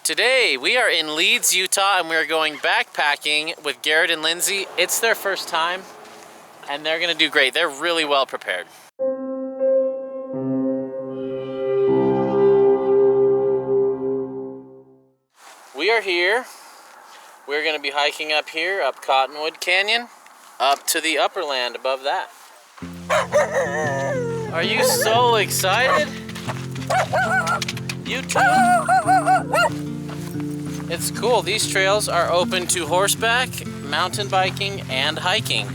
Today we are in Leeds, Utah, and we are going backpacking with Garrett and Lindsay. It's their first time, and they're gonna do great. They're really well prepared. We are here. We're gonna be hiking up here, up Cottonwood Canyon, up to the upper land above that. Are you so excited? You too? It's cool. These trails are open to horseback, mountain biking, and hiking.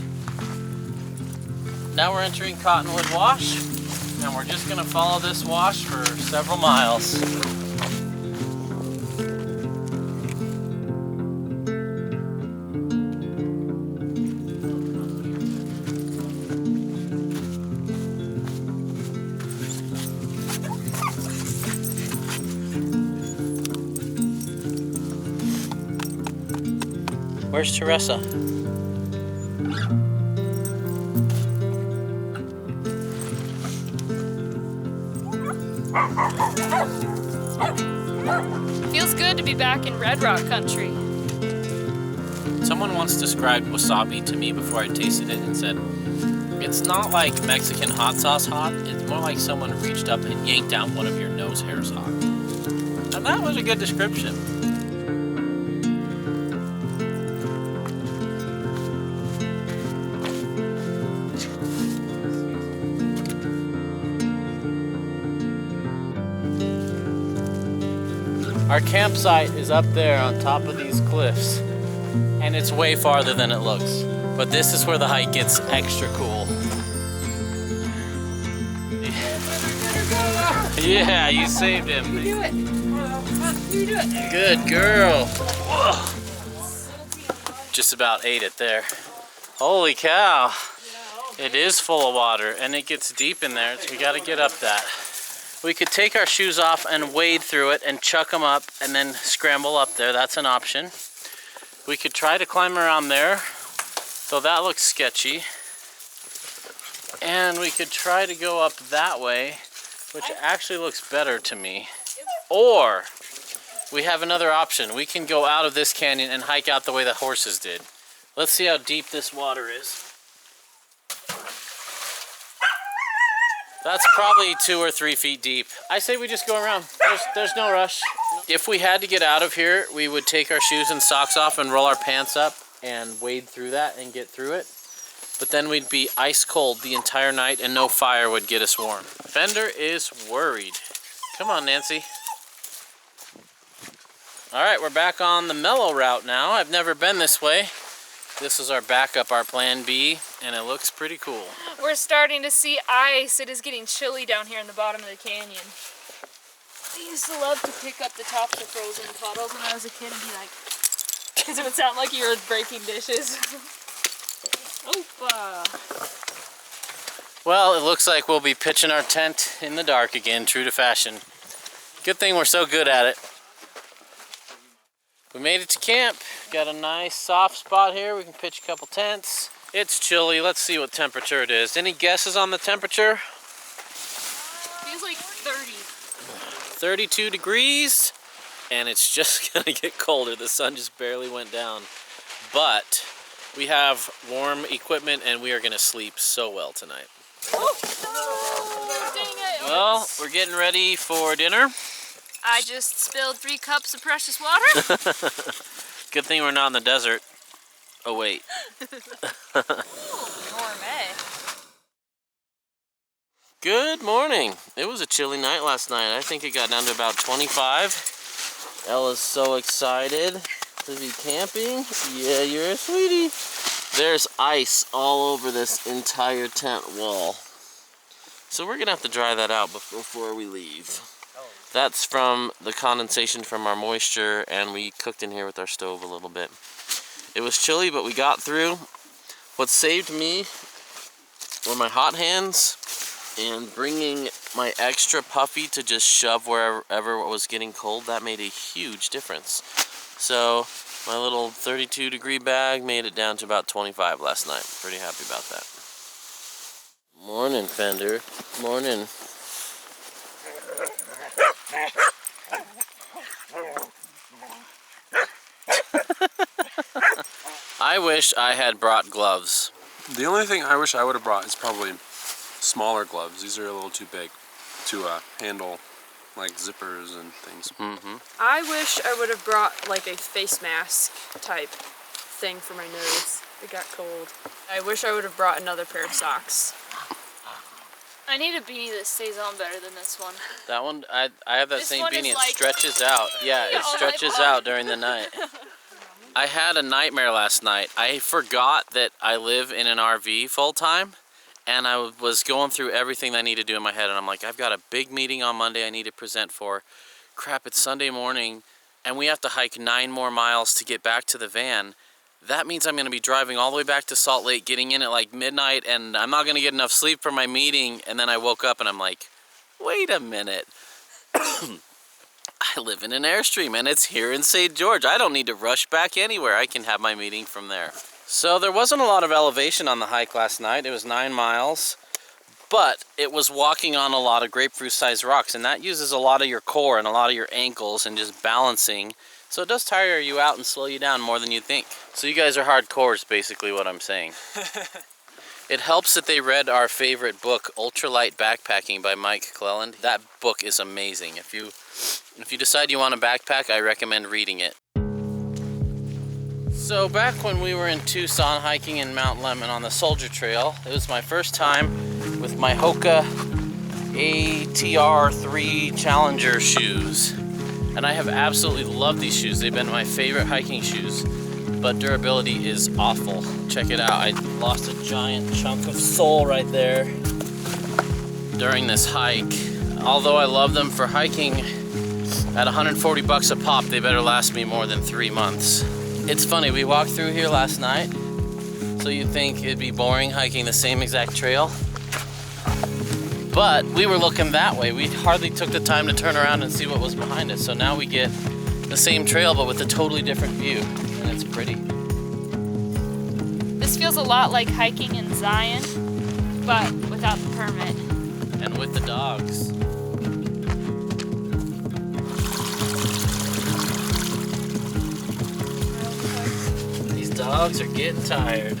Now we're entering Cottonwood Wash, and we're just gonna follow this wash for several miles. Where's Teresa? Feels good to be back in Red Rock country. Someone once described wasabi to me before I tasted it and said, it's not like Mexican hot sauce hot, it's more like someone reached up and yanked out one of your nose hairs hot. And that was a good description. Our campsite is up there on top of these cliffs, and it's way farther than it looks. But this is where the hike gets extra cool. Yeah, you saved him. You do it. You do it. Good girl. Whoa. Just about ate it there. Holy cow. It is full of water, and it gets deep in there, so we gotta get up that. We could take our shoes off and wade through it and chuck them up and then scramble up there. That's an option. We could try to climb around there, though that looks sketchy. And we could try to go up that way, which actually looks better to me. Or we have another option. We can go out of this canyon and hike out the way the horses did. Let's see how deep this water is. That's probably 2 or 3 feet deep. I say we just go around. There's no rush. If we had to get out of here, we would take our shoes and socks off and roll our pants up and wade through that and get through it. But then we'd be ice cold the entire night and no fire would get us warm. Fender is worried. Come on, Nancy. All right, we're back on the mellow route now. I've never been this way. This is our backup, our plan B, and it looks pretty cool. We're starting to see ice. It is getting chilly down here in the bottom of the canyon. I used to love to pick up the tops of frozen puddles when I was a kid and be like, because it would sound like you were breaking dishes. Opa. Well, it looks like we'll be pitching our tent in the dark again, true to fashion. Good thing we're so good at it. We made it to camp. Got a nice soft spot here. We can pitch a couple tents. It's chilly. Let's see what temperature it is. Any guesses on the temperature? Feels like 30. 32 degrees. And it's just gonna get colder. The sun just barely went down. But we have warm equipment and we are gonna sleep so well tonight. Oh, dang it. Well, we're getting ready for dinner. I just spilled 3 cups of precious water. Good thing we're not in the desert. Oh wait. Gourmet. Good morning. It was a chilly night last night. I think it got down to about 25. Ella's so excited to be camping. Yeah, you're a sweetie. There's ice all over this entire tent wall. So we're gonna have to dry that out before we leave. That's from the condensation from our moisture, and we cooked in here with our stove a little bit. It was chilly, but we got through. What saved me were my hot hands and bringing my extra puffy to just shove wherever it was getting cold. That made a huge difference. So my little 32 degree bag made it down to about 25 last night. Pretty happy about that. Morning, Fender. Morning. I wish I had brought gloves. The only thing I wish I would have brought is probably smaller gloves. These are a little too big to handle like zippers and things. I wish I would have brought like a face mask type thing for my nose. It got cold. I wish I would have brought another pair of socks. I need a beanie that stays on better than this one. That one, I have that This same one is beanie. It like- stretches out. Yeah, it all night stretches long. out during the night. I had a nightmare last night. I forgot that I live in an RV full time, and I was going through everything I need to do in my head, and I'm like, I've got a big meeting on Monday I need to present for. Crap, it's Sunday morning, and we have to hike 9 more miles to get back to the van. That means I'm going to be driving all the way back to Salt Lake, getting in at like midnight, and I'm not going to get enough sleep for my meeting. And then I woke up and I'm like, wait a minute. I live in an Airstream and it's here in St. George. I don't need to rush back anywhere. I can have my meeting from there. So there wasn't a lot of elevation on the hike last night. It was 9 miles, but it was walking on a lot of grapefruit-sized rocks, and that uses a lot of your core and a lot of your ankles and just balancing. So it does tire you out and slow you down more than you think. So you guys are hardcore is basically what I'm saying. It helps that they read our favorite book, Ultralight Backpacking by Mike Cleland. That book is amazing. If you decide you want to backpack, I recommend reading it. So back when we were in Tucson hiking in Mount Lemmon on the Soldier Trail, it was my first time with my Hoka ATR3 Challenger shoes. And I have absolutely loved these shoes. They've been my favorite hiking shoes, but durability is awful. Check it out. I lost a giant chunk of sole right there during this hike. Although I love them for hiking, at 140 bucks a pop, they better last me more than 3 months. It's funny, we walked through here last night, so you'd think it'd be boring hiking the same exact trail. But we were looking that way. We hardly took the time to turn around and see what was behind us. So now we get the same trail, but with a totally different view. And it's pretty. This feels a lot like hiking in Zion, but without the permit. And with the dogs. These dogs are getting tired.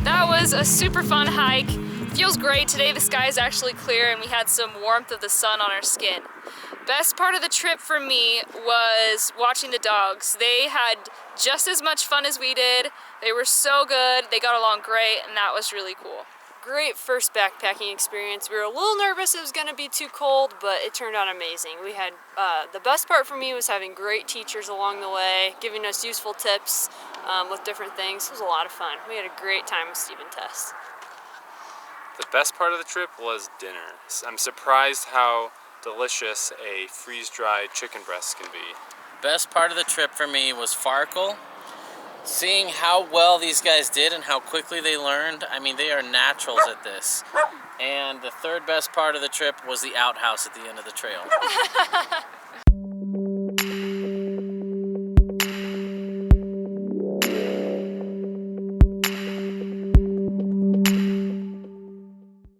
That was a super fun hike. Feels great today. The sky is actually clear and we had some warmth of the sun on our skin. Best part of the trip for me was watching the dogs. They had just as much fun as we did. They were so good. They got along great, and that was really cool. Great first backpacking experience. We were a little nervous it was going to be too cold, but it turned out amazing. We had, the best part for me was having great teachers along the way, giving us useful tips with different things. It was a lot of fun. We had a great time with Steve and Tess. The best part of the trip was dinner. I'm surprised how delicious a freeze-dried chicken breast can be. Best part of the trip for me was Farkle. Seeing how well these guys did and how quickly they learned. I mean, they are naturals at this. And the third best part of the trip was the outhouse at the end of the trail.